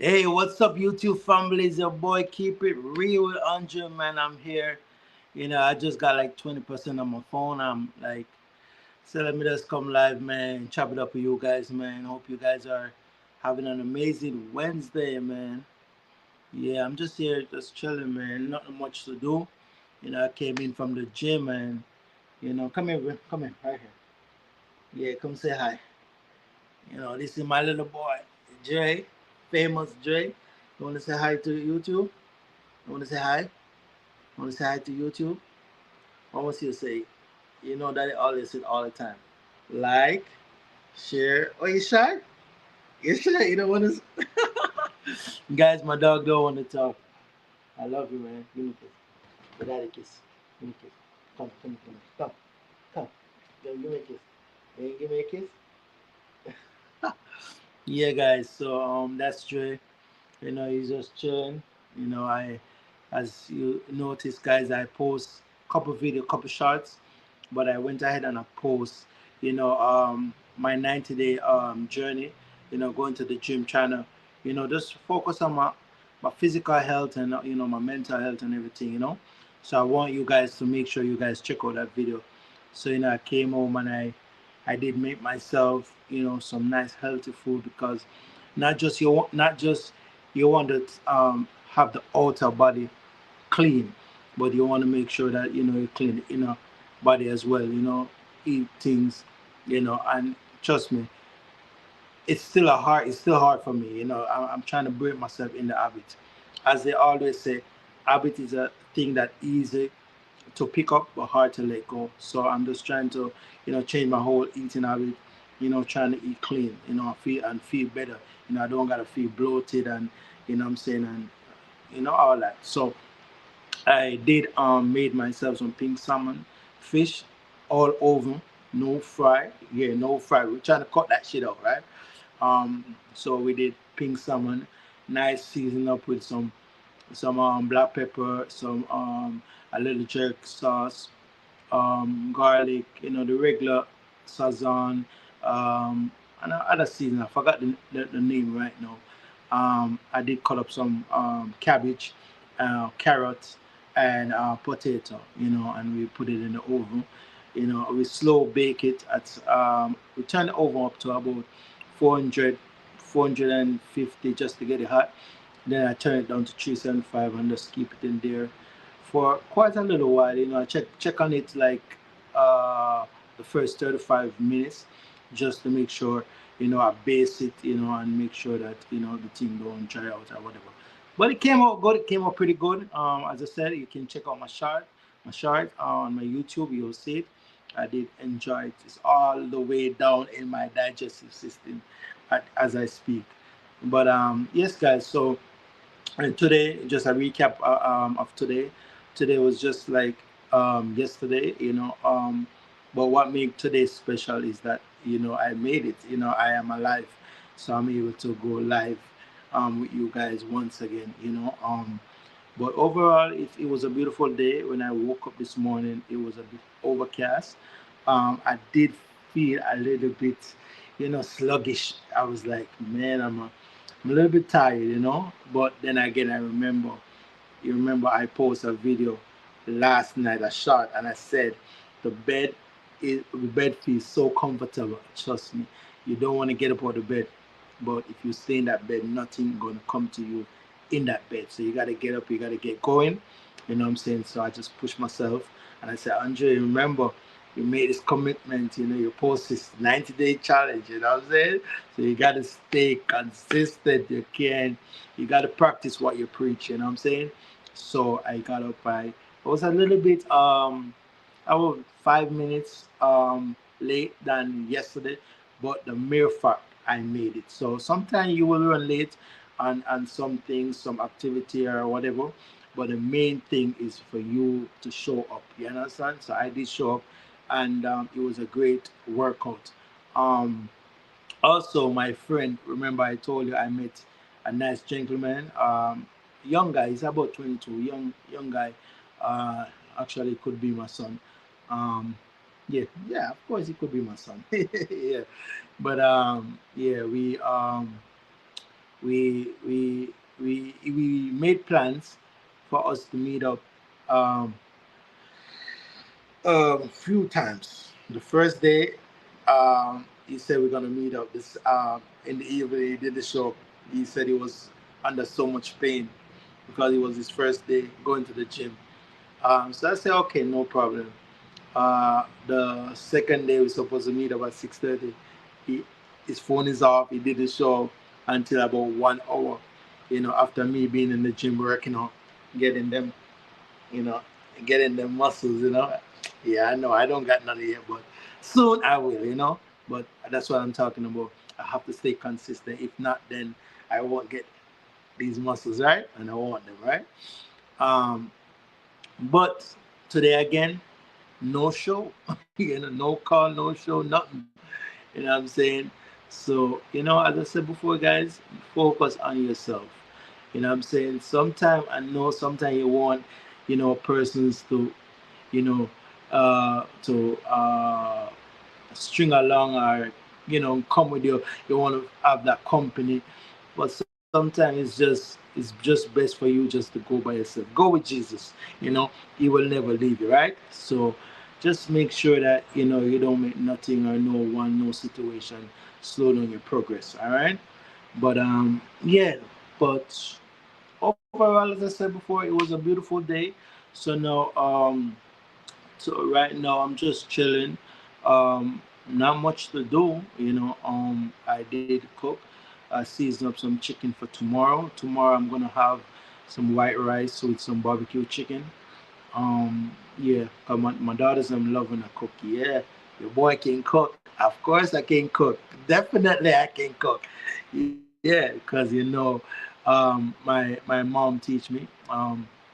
Hey, what's up, YouTube family? It's your boy. Keep it real with Andrae, man. I'm here. I just got like 20% on my phone. I'm like, so let me just come live, man. Chop it up with you guys, man. Hope you guys are having an amazing Wednesday, man. Yeah, I'm just here, just chilling, man. Nothing much to do. I came in from the gym, and come here, bro. Come here, right here. Yeah, come say hi. This is my little boy, Dre, famous Dre. You want to say hi to YouTube? You want to say hi? You want to say hi to YouTube? What was you say? You know that I always say all the time. Like, share. Oh, you shy? You shy? You don't want to. Guys, my dog don't want to talk. I love you, man. Give me a kiss. Give daddy a kiss. Give me a kiss. Come. Come. Give me a kiss. You give me a kiss? Yeah, guys. So that's Dre. He's just chilling. I, as you notice, guys, I post couple video, couple shots, but I went ahead and I post, my 90-day journey. Going to the gym, trying to, just focus on my physical health and my mental health and everything. So I want you guys to make sure you guys check out that video. So I came home and I did make myself, some nice healthy food because not just you want to have the outer body clean, but you want to make sure that you clean the inner body as well. Eat things, and trust me, it's still hard for me. I'm trying to break myself in the habit. As they always say, habit is a thing that easy to pick up but hard to let go. So I'm just trying to, change my whole eating habit. Trying to eat clean. Feel better. I don't gotta feel bloated and I'm saying, and all that. So I did made myself some pink salmon fish, all over, no fry. Yeah, no fry. We're trying to cut that shit out, right? So we did pink salmon, nice season up with some black pepper, some a little jerk sauce, garlic, the regular sazon, and other season. I forgot the name right now. I did cut up some cabbage, carrots, and potato, and we put it in the oven. We slow bake it we turn the oven up to about 400, 450 just to get it hot. Then I turn it down to 375 and just keep it in there for quite a little while. I check on it like uh, the first 35 minutes just to make sure I base it, and make sure that the thing don't dry out or whatever. But it came out good. It came out pretty good. As I said, you can check out my short on my YouTube. You'll see it. I did enjoy it. It's all the way down in my digestive system as I speak. But yes, guys. So and today, just a recap of today. Today was just like yesterday, but what made today special is that I made it. I am alive, so I'm able to go live with you guys once again. But overall, it was a beautiful day. When I woke up this morning, it was a bit overcast. I did feel a little bit, sluggish. I was like, man, I'm a little bit tired, But then again, you remember I posted a video last night, a shot, and I said the bed feels so comfortable. Trust me, you don't want to get up out of bed, but if you stay in that bed, nothing gonna come to you in that bed. So you gotta get up, you gotta get going. You know what I'm saying? So I just pushed myself, and I said, Andre, remember, you made this commitment. You post this 90-day challenge. You know what I'm saying? So you gotta stay consistent. You gotta practice what you preach. You know what I'm saying? So I got up. I was a little bit I was 5 minutes late than yesterday, but the mere fact I made it. So sometimes you will run late on some things, some activity or whatever, but the main thing is for you to show up. You understand? So I did show up, and it was a great workout. Um, Also, my friend, remember I told you I met a nice gentleman, young guy. He's about 22, young guy. Uh, Actually, it could be my son. Um, yeah, yeah, of course, it could be my son. Yeah, but yeah, we made plans for us to meet up um, few times. The first day, he said we're gonna meet up this in the evening. He did the show. He said he was under so much pain because it was his first day going to the gym. So I said, okay, no problem. The second day we're supposed to meet up at 6:30. He his phone is off. He did the show until about 1 hour. After me being in the gym working on getting them, you know, getting them muscles. Yeah, I know I don't got none yet, but soon I will. But that's what I'm talking about. I have to stay consistent. If not, then I won't get these muscles, right? And I want them, right? Um, but today again, no show, no call, no show, nothing. You know what I'm saying? So, as I said before, guys, focus on yourself. You know what I'm saying? Sometimes I know sometimes you want, persons to, you know, to string along or come with you. You want to have that company, but sometimes it's just best for you just to go by yourself. Go with Jesus. He will never leave you, right? So just make sure that you don't make nothing or no situation slow down your progress. All right, but yeah, but overall, as I said before, it was a beautiful day. So now so right now I'm just chilling. Not much to do. I did cook. I seasoned up some chicken for tomorrow. Tomorrow I'm gonna have some white rice with some barbecue chicken. Yeah, 'cause my daughters I'm loving a cook. Yeah, your boy can cook. Of course I can cook. Definitely I can cook. Yeah, because my mom teach me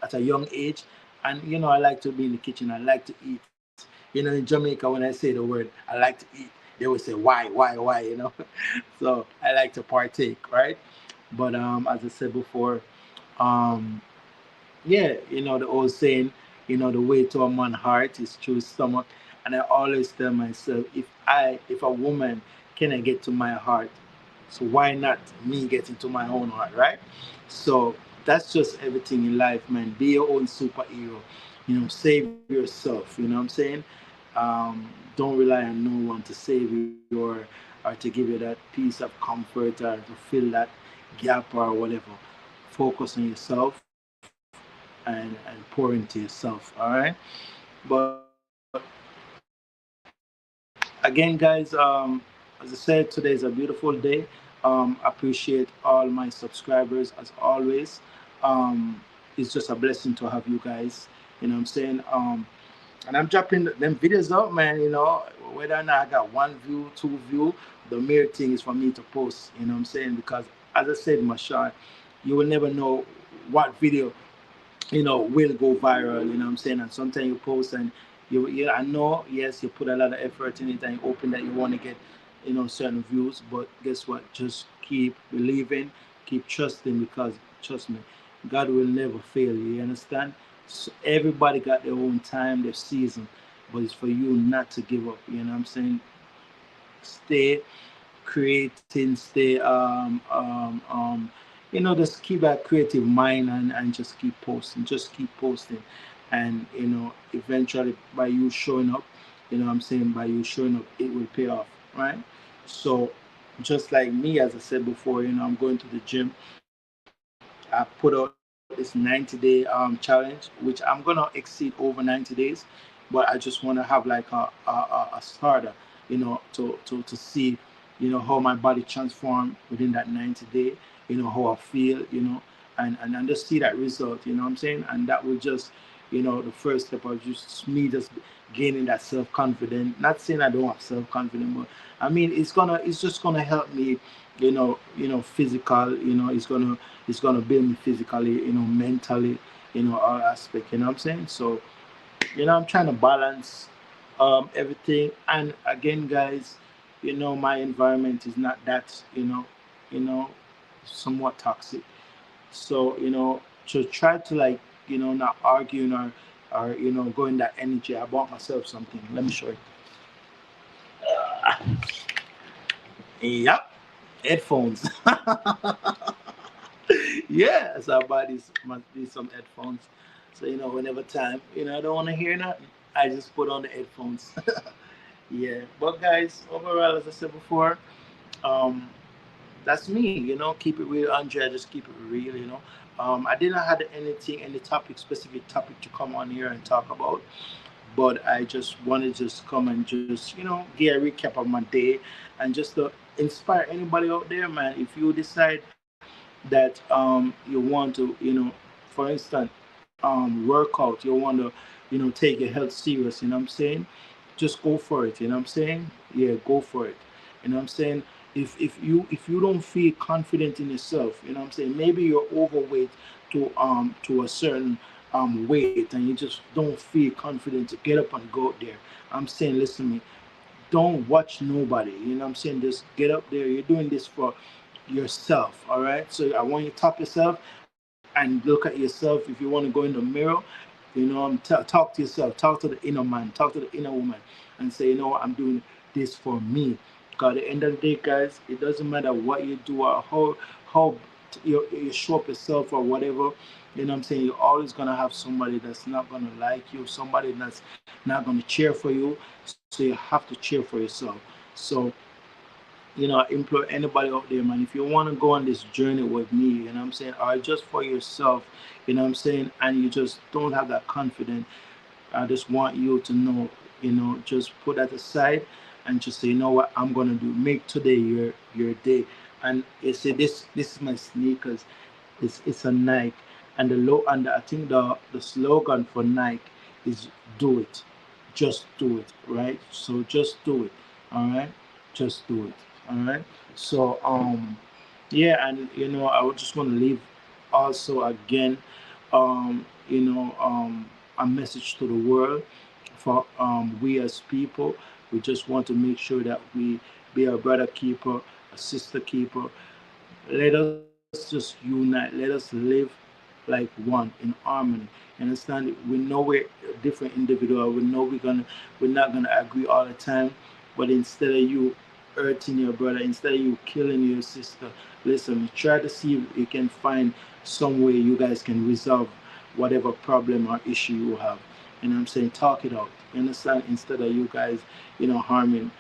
at a young age, and I like to be in the kitchen. I like to eat. In Jamaica, when I say the word, I like to eat. They would say why. So I like to partake, right? But as I said before, um, yeah, the old saying, the way to a man's heart is through his stomach. And I always tell myself, if a woman cannot get to my heart, so why not me get into my own heart, right? So that's just everything in life, man. Be your own superhero. Save yourself. You know what I'm saying? Don't rely on no one to save you or to give you that piece of comfort or to fill that gap or whatever. Focus on yourself and pour into yourself. All right. But again, guys, as I said, today is a beautiful day. Appreciate all my subscribers as always. It's just a blessing to have you guys. You know what I'm saying? And I'm dropping them videos out, man. Whether or not I got one view, two view, the mere thing is for me to post. You know what I'm saying? Because as I said, my shot, you will never know what video will go viral. You know what I'm saying? And sometimes you post and I know, yes, you put a lot of effort in it and you open that you want to get, certain views. But guess what? Just keep believing, keep trusting because trust me, God will never fail you. You understand? So everybody got their own time, their season, but it's for you not to give up. You know what I'm saying? Stay creating, stay just keep that creative mind and just keep posting. And eventually by you showing up, what I'm saying, by you showing up, it will pay off, right? So just like me, as I said before, I'm going to the gym. I put out this 90-day challenge, which I'm gonna exceed over 90 days, but I just want to have like a starter, to see, how my body transform within that 90 day, how I feel, and just see that result, you know what I'm saying? And that will just, the first step of just me just gaining that self confidence. Not saying I don't have self confidence, but I mean it's just gonna help me, physical, it's gonna build me physically, mentally, all aspect, you know what I'm saying? So I'm trying to balance everything. And again, guys, my environment is not that, you know, somewhat toxic. So, to try to like, not arguing or go in that energy. I bought myself something. Let me show you. Yep, headphones. Yeah, so I bought these must be some headphones. So whenever time, I don't want to hear nothing. I just put on the headphones. Yeah, but guys, overall, as I said before, um, that's me. Keep it real, Andre. I just keep it real. I didn't have any topic, specific topic to come on here and talk about, but I just wanted to just come and just get a recap of my day and just to inspire anybody out there, man. If you decide that you want to for instance work out, you want to take your health serious, you know what I'm saying, just go for it, you know what I'm saying. Yeah, go for it, you know what I'm saying. If you don't feel confident in yourself, you know what I'm saying, maybe you're overweight to a certain weight and you just don't feel confident to get up and go out there. I'm saying, listen to me, don't watch nobody. You know what I'm saying? Just get up there. You're doing this for yourself. All right. So I want you to top yourself and look at yourself. If you want to go in the mirror, talk to yourself. Talk to the inner man. Talk to the inner woman, and say, I'm doing this for me. Because at the end of the day, guys, it doesn't matter what you do or how you show up yourself or whatever. You know what I'm saying? You're always gonna have somebody that's not gonna like you, somebody that's not gonna cheer for you. So you have to cheer for yourself. So I implore anybody out there, man, if you want to go on this journey with me, I'm saying, or just for yourself, I'm saying, and you just don't have that confidence, I just want you to know, just put that aside and just say, what I'm gonna do. Make today your day. And you say, this is my sneakers. It's a Nike, and I think the slogan for Nike is "Do it, just do it." Right. So just do it. All right. Just do it. All right. So yeah, and I would just want to leave also again, a message to the world for we as people. We just want to make sure that we be a brother keeper, a sister keeper. Let us just unite. Let us live like one in harmony. Understand? We know we're different individual. We know we're not gonna agree all the time. But instead of you hurting your brother, instead of you killing your sister, listen, try to see if you can find some way you guys can resolve whatever problem or issue you have. I'm saying? Talk it out. You understand? Instead of you guys, harming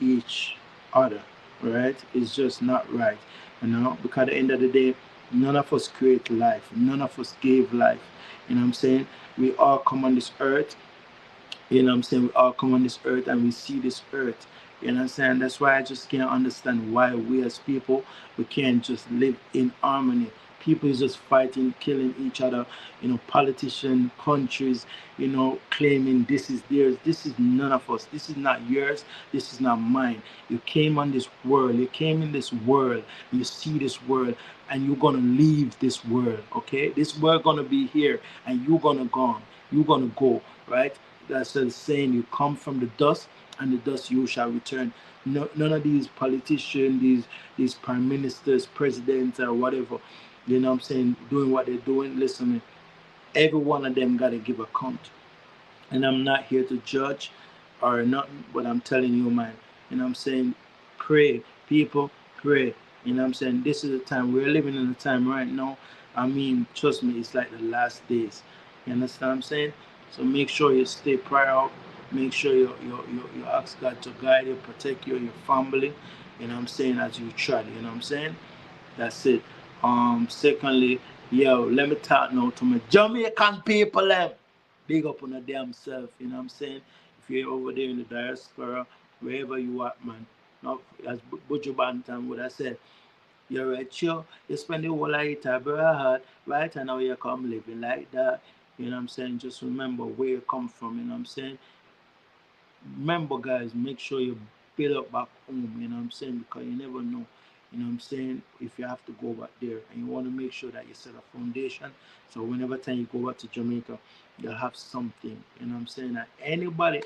each other. Right? It's just not right. Because at the end of the day, none of us create life. None of us gave life. You know what I'm saying? We all come on this earth, I'm saying? We all come on this earth and we see this earth. You know what I'm saying? That's why I just can't understand why we as people, we can't just live in harmony. People is just fighting, killing each other, politicians, countries, claiming this is theirs. This is none of us. This is not yours. This is not mine. You came on this world. You came in this world. You see this world and you're gonna leave this world, okay? This world gonna be here and you're gonna gone. You're gonna go, right? That's the saying, you come from the dust and the dust you shall return. No, none of these politicians, these prime ministers, presidents, or whatever, what I'm saying, doing what they're doing. Listen, every one of them got to give account. And I'm not here to judge or nothing, but I'm telling you, man, what I'm saying, pray, people, pray. What I'm saying, this is the time we're living in a time right now. I mean, trust me, it's like the last days. You understand what I'm saying? So make sure you stay prayer out. Make sure you ask God to guide you, protect you, your family. What I'm saying, as you try. What I'm saying. That's it. Secondly, yo, let me talk now to my Jamaican people. Big up on the damn self. What I'm saying. If you're over there in the diaspora, wherever you are, man. Not as Buju Bantam would have said, you're right, sure. You spend the whole of it abroad, right? And now you come living like that. What I'm saying. Just remember where you come from. What I'm saying. Remember, guys, make sure you build up back home. What I'm saying, because you never know. What I'm saying, if you have to go back there, and you want to make sure that you set a foundation, so whenever time you go back to Jamaica, you'll have something. What I'm saying, that anybody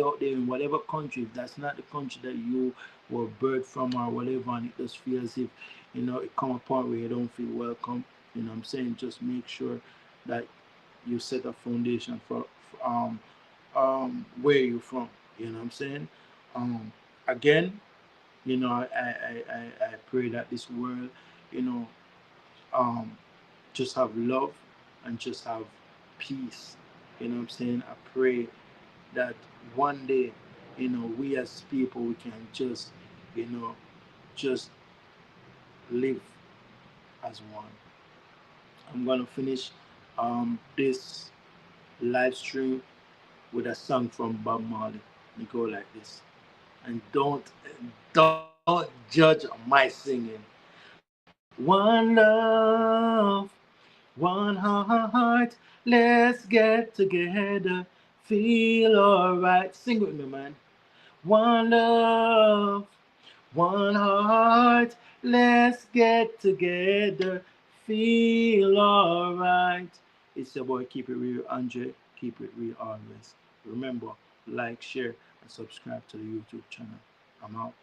out there in whatever country, if that's not the country that you were birthed from or whatever, and it just feels as if it come a point where you don't feel welcome. What I'm saying, just make sure that you set a foundation for where you from. What I'm saying. Again, I pray that this world, you know um, just have love and just have peace. You know what I'm saying? I pray that one day, we as people, we can just, you know, just live as one. I'm gonna finish this live stream with a song from Bob Marley. We go like this. And don't judge my singing. One love, one heart, let's get together, feel alright. Sing with me, man. One love, one heart, let's get together, feel alright. It's your boy, Keep It Real, Andre. Keep it real always. Remember, like, share, and subscribe to the YouTube channel. I'm out.